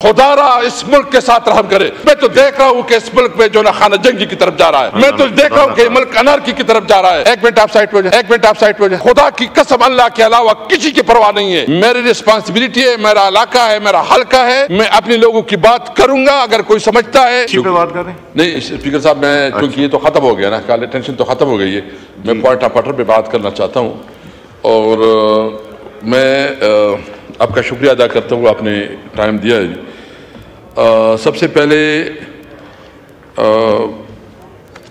خدارا اس ملک کے ساتھ رحم کرے. میں تو دیکھ رہا ہوں کہ اس ملک میں جو نا خانہ جنگی کی طرف جا رہا ہے. میں تو دیکھ رہا ہوں کہ ملک انارکی کی طرف جا رہا ہے. ایک منٹ آپ سائٹ پہ ہو جائیں. خدا کی قسم اللہ کے علاوہ کسی کی پرواہ نہیں ہے. میری رسپانسبلٹی ہے, میرا علاقہ ہے, میرا حلقہ ہے. میں اپنے لوگوں کی بات کروں گا. اگر کوئی سمجھتا ہے بات کر رہے ہیں. نہیں اسپیکر صاحب, میں کیونکہ یہ تو ختم ہو گیا نا, کال اٹینشن تو ختم ہو گئی ہے. میں پوائنٹ آف آرڈر پہ بات کرنا چاہتا ہوں اور میں آپ کا شکریہ ادا کرتا ہوں, آپ نے ٹائم دیا ہے. سب سے پہلے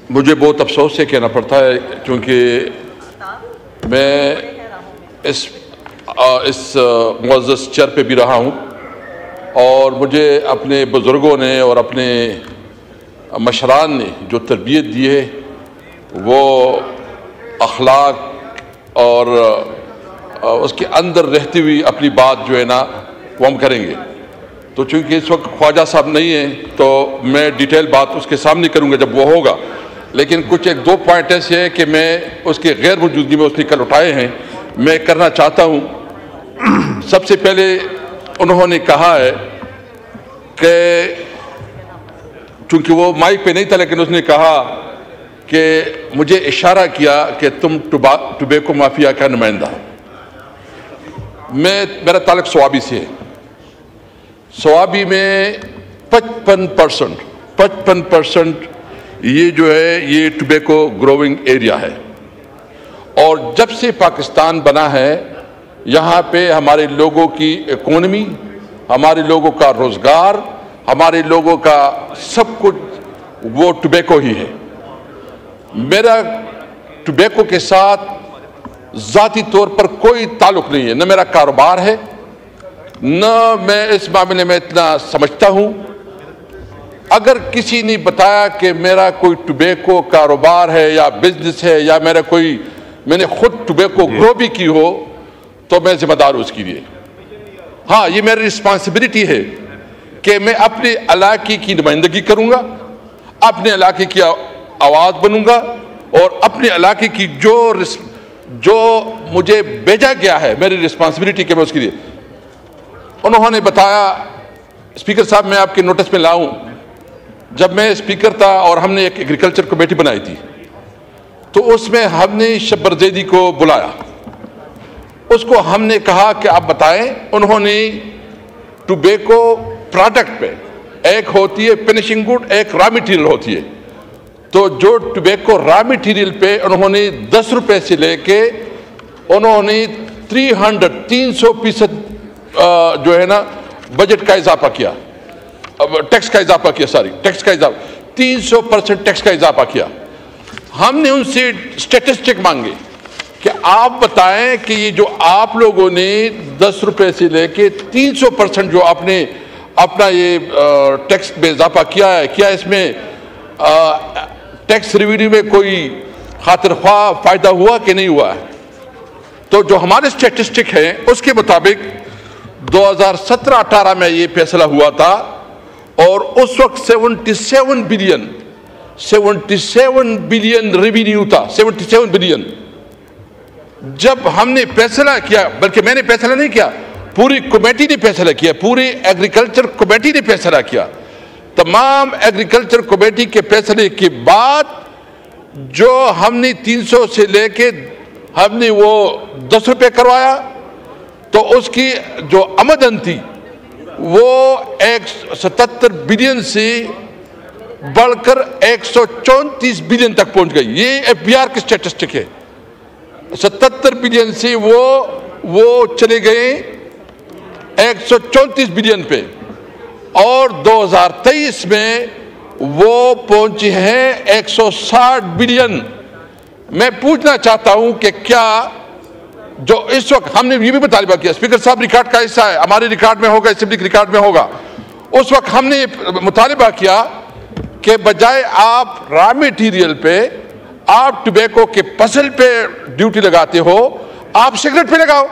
مجھے بہت افسوس سے کہنا پڑتا ہے کیونکہ میں اس معزز چیئر پہ بھی رہا ہوں اور مجھے اپنے بزرگوں نے اور اپنے مشران نے جو تربیت دی ہے وہ اخلاق اور اس کے اندر رہتی ہوئی اپنی بات جو ہے نا وہ ہم کریں گے. تو چونکہ اس وقت خواجہ صاحب نہیں ہیں تو میں ڈیٹیل بات اس کے سامنے کروں گا جب وہ ہوگا, لیکن کچھ ایک دو پوائنٹ ایسے ہیں کہ میں اس کے غیر موجودگی میں اس نے کل اٹھائے ہیں, میں کرنا چاہتا ہوں. سب سے پہلے انہوں نے کہا ہے کہ چونکہ وہ مائک پہ نہیں تھا لیکن اس نے کہا کہ مجھے اشارہ کیا کہ تم ٹوبیکو مافیا کا نمائندہ. میرا تعلق سوابی سے ہے. سوابی میں 55% یہ جو ہے یہ ٹوبیکو گروونگ ایریا ہے, اور جب سے پاکستان بنا ہے یہاں پہ ہمارے لوگوں کی اکانومی, ہمارے لوگوں کا روزگار, ہمارے لوگوں کا سب کچھ وہ ٹوبیکو ہی ہے. میرا ٹوبیکو کے ساتھ ذاتی طور پر کوئی تعلق نہیں ہے, نہ میرا کاروبار ہے, نہ میں اس معاملے میں اتنا سمجھتا ہوں. اگر کسی نے بتایا کہ میرا کوئی ٹوبیکو کاروبار ہے یا بزنس ہے یا میں نے خود ٹوبیکو گرو بھی کی ہو تو میں ذمہ دار ہوں اس کے لیے. ہاں یہ میری رسپانسبلٹی ہے کہ میں اپنے علاقے کی نمائندگی کروں گا, اپنے علاقے کی آواز بنوں گا اور اپنے علاقے کی جو مجھے بھیجا گیا ہے میری رسپانسبلٹی کہ میں اس کے لیے. انہوں نے بتایا, اسپیکر صاحب میں آپ کے نوٹس میں لاؤں, جب میں اسپیکر تھا اور ہم نے ایک ایگریکلچر کمیٹی بنائی تھی تو اس میں ہم نے شبر زیدی کو بلایا. اس کو ہم نے کہا کہ آپ بتائیں. انہوں نے ٹوبیکو پروڈکٹ پہ ایک ہوتی ہے فنشنگ گڈ, ایک را میٹیریل ہوتی ہے. تو جو ٹوبیکو را میٹیریل پہ انہوں نے 10 روپے سے لے کے انہوں نے 300% جو ہے نا بجٹ کا اضافہ کیا, ٹیکس کا اضافہ کیا, 300% ٹیکس کا اضافہ کیا. ہم نے ان سے سٹیٹسٹک مانگے کہ آپ بتائیں کہ یہ جو آپ لوگوں نے 10 روپے سے لے کے 300% جو آپ نے اپنا یہ ٹیکس میں اضافہ کیا ہے, کیا اس میں ٹیکس ریوینیو میں کوئی خاطر خواہ فائدہ ہوا کہ نہیں ہوا ہے. تو جو ہمارے سٹیٹسٹک ہیں اس کے مطابق 2017-18 میں یہ فیصلہ ہوا تھا اور اس وقت 77 بلین ریوینیو تھا. 77 بلین. جب ہم نے فیصلہ کیا, بلکہ میں نے فیصلہ نہیں کیا, پوری کمیٹی نے فیصلہ کیا, پوری ایگریکلچر کمیٹی نے فیصلہ کیا. تمام ایگریکلچر کمیٹی کے فیصلے کے بعد جو ہم نے 300 سے لے کے ہم نے وہ 10 روپے کروایا تو اس کی جو آمدن تھی وہ 77 بلین سے بڑھ کر 134 بلین تک پہنچ گئی. یہ ایف بی آر کی سٹیٹسٹک ہے. 77 بلین سے وہ چلے گئے 134 بلین پہ, اور 2023 میں وہ پہنچے ہیں 160 بلین. میں پوچھنا چاہتا ہوں کہ کیا جو اس وقت ہم نے یہ بھی مطالبہ کیا, اسپیکر صاحب ریکارڈ کا حصہ ہے, ہمارے ریکارڈ میں ہوگا, اسمبلی کے ریکارڈ میں ہوگا. اس وقت ہم نے مطالبہ کیا کہ بجائے آپ را میٹیریل پہ, آپ ٹوبیکو کے فصل پہ ڈیوٹی لگاتے ہو, آپ سگریٹ پہ لگاؤ.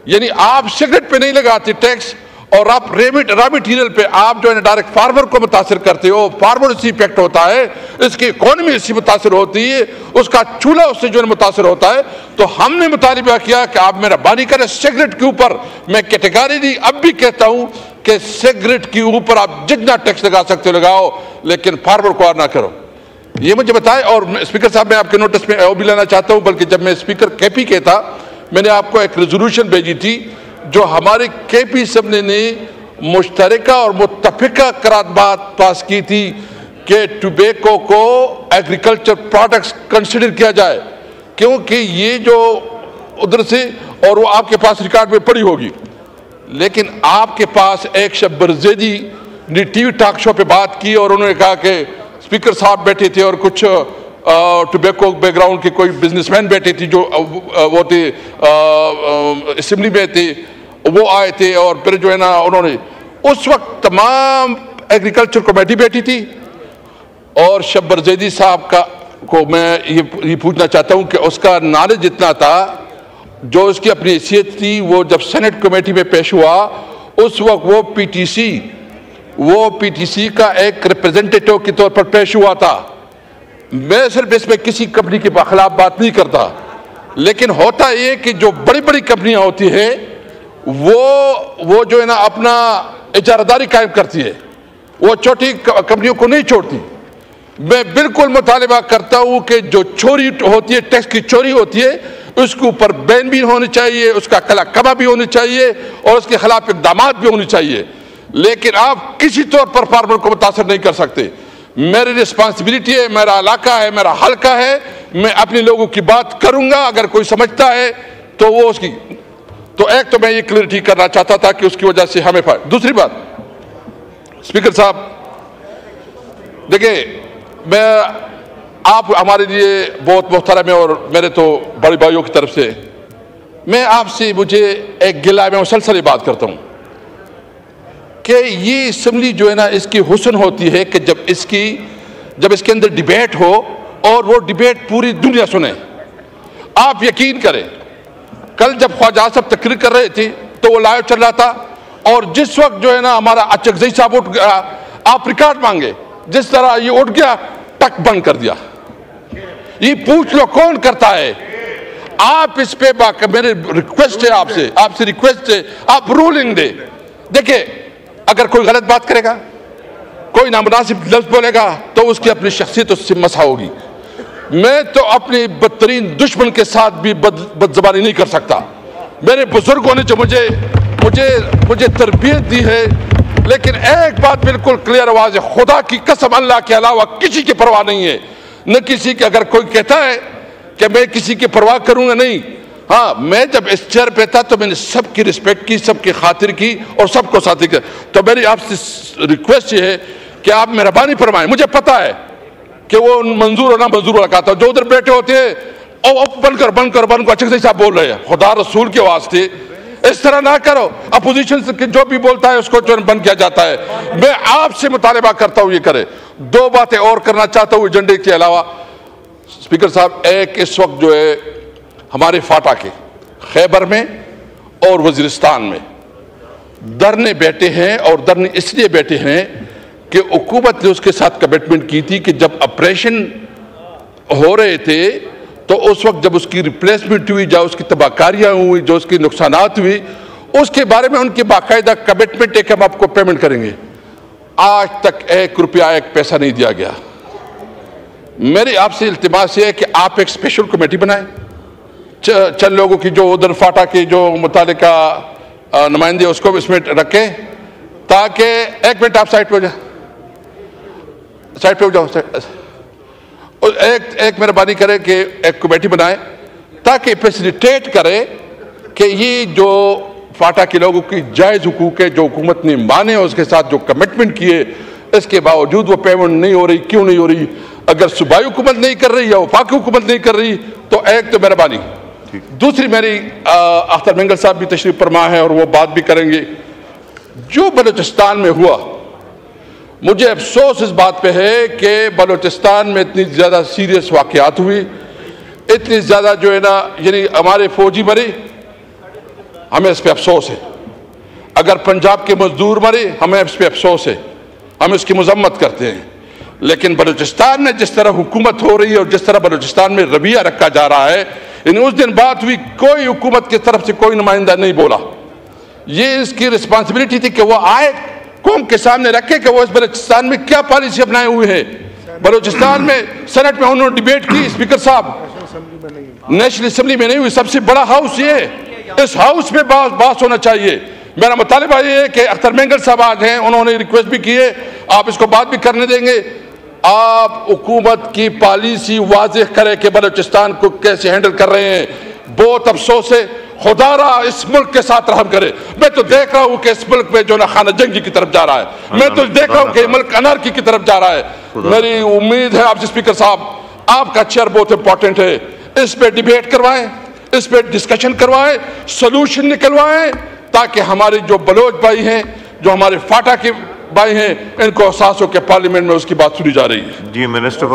یعنی آپ سگریٹ پہ نہیں لگاتے ٹیکس اور آپ را میٹیریل پہ آپ جو ہے ڈائریکٹ فارمر کو متاثر کرتے ہو، فارمر سے افیکٹ ہوتا ہے، اس کی اکانومی اس سے متاثر ہوتی ہے، اس کا چولہا اس سے جو ہے متاثر ہوتا ہے. تو ہم نے مطالبہ کیا کہ آپ مہربانی کریں سگریٹ کے اوپر، میں کیٹیگری نہیں اب بھی کہتا ہوں کہ سگریٹ کے اوپر آپ جتنا ٹیکس لگا سکتے ہو لگاؤ، لیکن فارمر کو نہ کرو. یہ مجھے بتائے. اور اسپیکر صاحب میں آپ کے نوٹس میں وہ بھی لینا چاہتا ہوں، بلکہ جب میں اسپیکر کے پی کے تھا میں نے آپ کو ایک ریزولوشن بھیجی تھی جو ہمارے کے پی اسمبلی نے مشترکہ اور متفقہ قرارداد پاس کی تھی کہ ٹوبیکو کو ایگریکلچر پروڈکٹس کنسیڈر کیا جائے، کیونکہ یہ جو ادھر سے، اور وہ آپ کے پاس ریکارڈ میں پڑی ہوگی. لیکن آپ کے پاس ایک شبر زیدی نے ٹی وی ٹاک شو پہ بات کی اور انہوں نے کہا کہ اسپیکر صاحب بیٹھے تھے اور کچھ ٹوبیکو بیک گراؤنڈ کے کوئی بزنس مین بیٹھے تھے جو وہ تھے اسمبلی میں تھے، وہ آئے تھے اور پھر جو ہے نا انہوں نے اس وقت تمام ایگریکلچر کمیٹی بیٹھی تھی. اور شبر زیدی صاحب کو میں یہ پوچھنا چاہتا ہوں کہ اس کا نالج جتنا تھا، جو اس کی اپنی حیثیت تھی، وہ جب سینٹ کمیٹی میں پیش ہوا اس وقت وہ پی ٹی سی کا ایک ریپریزنٹیٹو کے طور پر پیش ہوا تھا. میں صرف اس میں کسی کمپنی کے خلاف بات نہیں کرتا، لیکن ہوتا یہ کہ جو بڑی بڑی کمپنیاں ہوتی ہیں وہ جو ہے نا اپنا اجارہ داری قائم کرتی ہے، وہ چھوٹی کمپنیوں کو نہیں چھوڑتی. میں بالکل مطالبہ کرتا ہوں کہ جو چوری ہوتی ہے، ٹیکس کی چوری ہوتی ہے، اس کے اوپر بین بھی ہونی چاہیے، اس کا کلا کما بھی ہونی چاہیے اور اس کے خلاف اقدامات بھی ہونی چاہیے. لیکن آپ کسی طور پر فارمر کو متاثر نہیں کر سکتے. میری رسپانسبلٹی ہے، میرا علاقہ ہے، میرا حلقہ ہے، میں اپنے لوگوں کی بات کروں گا. اگر کوئی سمجھتا ہے تو وہ اس کی، تو ایک تو میں یہ کلیئرٹی کرنا چاہتا تھا کہ اس کی وجہ سے ہمیں فائدہ. دوسری بات، اسپیکر صاحب دیکھیں، میں آپ ہمارے لیے بہت محترم ہے اور میرے تو بڑے بھائیوں کی طرف سے میں آپ سے، مجھے ایک گلہ ہے، میں مسلسل بات کرتا ہوں کہ یہ اسمبلی جو ہے نا اس کی حسن ہوتی ہے کہ جب اس کے اندر ڈیبیٹ ہو اور وہ ڈیبیٹ پوری دنیا سنے. آپ یقین کریں، کل جب خواجہ صاحب تقریر کر رہے تھے تو وہ لائیو چل رہا تھا، اور جس وقت جو ہے نا ہمارا اچکزئی صاحب اٹھ گیا، آپ ریکارڈ مانگے، جس طرح یہ اٹھ گیا ٹک بند کر دیا. یہ پوچھ لو کون کرتا ہے. آپ اس پہ میرے ریکویسٹ ہے آپ سے ریکویسٹ ہے، آپ رولنگ دے. دیکھیں، اگر کوئی غلط بات کرے گا، کوئی نامناسب لفظ بولے گا تو اس کی اپنی شخصیت اس سے مسح ہوگی. میں تو اپنے بدترین دشمن کے ساتھ بھی بد زبانی نہیں کر سکتا. میرے بزرگوں نے جو مجھے تربیت دی ہے، لیکن ایک بات بالکل کلیئر آواز ہے، خدا کی قسم اللہ کے علاوہ کسی کی پرواہ نہیں ہے. نہ کسی کی، اگر کوئی کہتا ہے کہ میں کسی کی پرواہ کروں گا، نہیں. ہاں، میں جب اس چیئر پہ تھا تو میں نے سب کی رسپیکٹ کی، سب کی خاطر کی اور سب کو ساتھی کیا. تو میری آپ سے ریکویسٹ یہ ہے کہ آپ مہربانی فرمائیں. مجھے پتا ہے کہ وہ منظور اور نہ منظور لگاتا، جو ادھر بیٹھے ہوتے ہیں بن کر اچھے صاحب بول رہے ہیں، خدا رسول کے واسطے اس طرح نہ کرو. اپوزیشن سے جو بھی بولتا ہے اس کو جو بند کیا جاتا ہے. میں آپ سے مطالبہ کرتا ہوں یہ کرے. دو باتیں اور کرنا چاہتا ہوں ایجنڈے کے علاوہ. اسپیکر صاحب، ایک اس وقت جو ہے ہمارے فاٹا کے خیبر میں اور وزیرستان میں دھرنے بیٹھے ہیں، اور دھرنے اس لیے بیٹھے ہیں کہ حکومت نے اس کے ساتھ کمٹمنٹ کی تھی کہ جب آپریشن ہو رہے تھے تو اس وقت جب اس کی ریپلیسمنٹ ہوئی، جو اس کی تباہ کاریاں ہوئی، جو اس کی نقصانات ہوئی، اس کے بارے میں ان کی باقاعدہ کمٹمنٹ ہے کہ ہم آپ کو پیمنٹ کریں گے. آج تک 1 روپیہ 1 پیسہ نہیں دیا گیا. میری آپ سے التماس یہ ہے کہ آپ ایک اسپیشل کمیٹی بنائیں، چند لوگوں کی جو ادھر فاٹا کے جو متعلقہ نمائندے اس کو اس میں رکھیں، تاکہ 1 منٹ آپ سائٹ پہ ہو جائیں، سائٹ پہ ہو جاؤ. ایک مہربانی کرے کہ ایک کمیٹی بنائے تاکہ فیسیلیٹیٹ کرے کہ یہ جو فاٹا کے لوگوں کی جائز حقوق ہے، جو حکومت نے مانے اور اس کے ساتھ جو کمٹمنٹ کیے، اس کے باوجود وہ پیمنٹ نہیں ہو رہی. کیوں نہیں ہو رہی؟ اگر صوبائی حکومت نہیں کر رہی یا وفاقی حکومت نہیں کر رہی تو ایک تو مہربانی. دوسری، میری اختر مینگل صاحب بھی تشریف فرما ہے اور وہ بات بھی کریں گے. جو بلوچستان میں ہوا، مجھے افسوس اس بات پہ ہے کہ بلوچستان میں اتنی زیادہ سیریس واقعات ہوئی، اتنی زیادہ جو ہے نا، یعنی ہمارے فوجی مرے، ہمیں اس پہ افسوس ہے. اگر پنجاب کے مزدور مرے ہمیں اس پہ افسوس ہے, ہم اس کی مذمت کرتے ہیں, لیکن بلوچستان میں جس طرح حکومت ہو رہی ہے اور جس طرح بلوچستان میں رویہ رکھا جا رہا ہے, اس دن بات ہوئی, کوئی حکومت کی طرف سے کوئی نمائندہ نہیں بولا. یہ اس کی رسپانسبلٹی تھی کہ وہ آئے, قوم کے سامنے رکھے کہ وہ اس بلوچستان میں کیا پالیسی اپنائے ہوئے ہیں. بلوچستان میں سینٹ میں انہوں نے ڈیبیٹ کی, اسپیکر صاحب, نیشنل اسمبلی میں نہیں ہوئی. سب سے بڑا ہاؤس یہ ہے, اس ہاؤس میں بات ہونا چاہیے. میرا مطالبہ یہ ہے کہ اختر مینگل صاحب آج ہیں, انہوں نے ریکویسٹ بھی کی ہے, آپ اس کو بات بھی کرنے دیں گے. آپ حکومت کی پالیسی واضح کرے کہ بلوچستان کو کیسے ہینڈل کر رہے ہیں. بہت افسوس ہے, خدا را اس ملک کے ساتھ رحم کرے. میں تو دیکھ رہا ہوں کہ اس ملک میں جو نا خانہ جنگی کی طرف جا رہا ہے, میں تو دیکھ رہا ہوں کہ ملک انارکی کی طرف جا رہا ہے. میری امید ہے آپ سے اسپیکر صاحب, آپ کا چیئر بہت امپورٹنٹ ہے, اس پہ ڈیبیٹ کروائیں, اس پہ ڈسکشن کروائیں, سلوشن نکلوائیں, تاکہ ہمارے جو بلوچ بھائی ہیں, جو ہمارے فاٹا کے بھائی ہیں, ان کو احساس ہو کہ پارلیمنٹ میں اس کی بات سنی جا رہی ہے. جی, منسٹر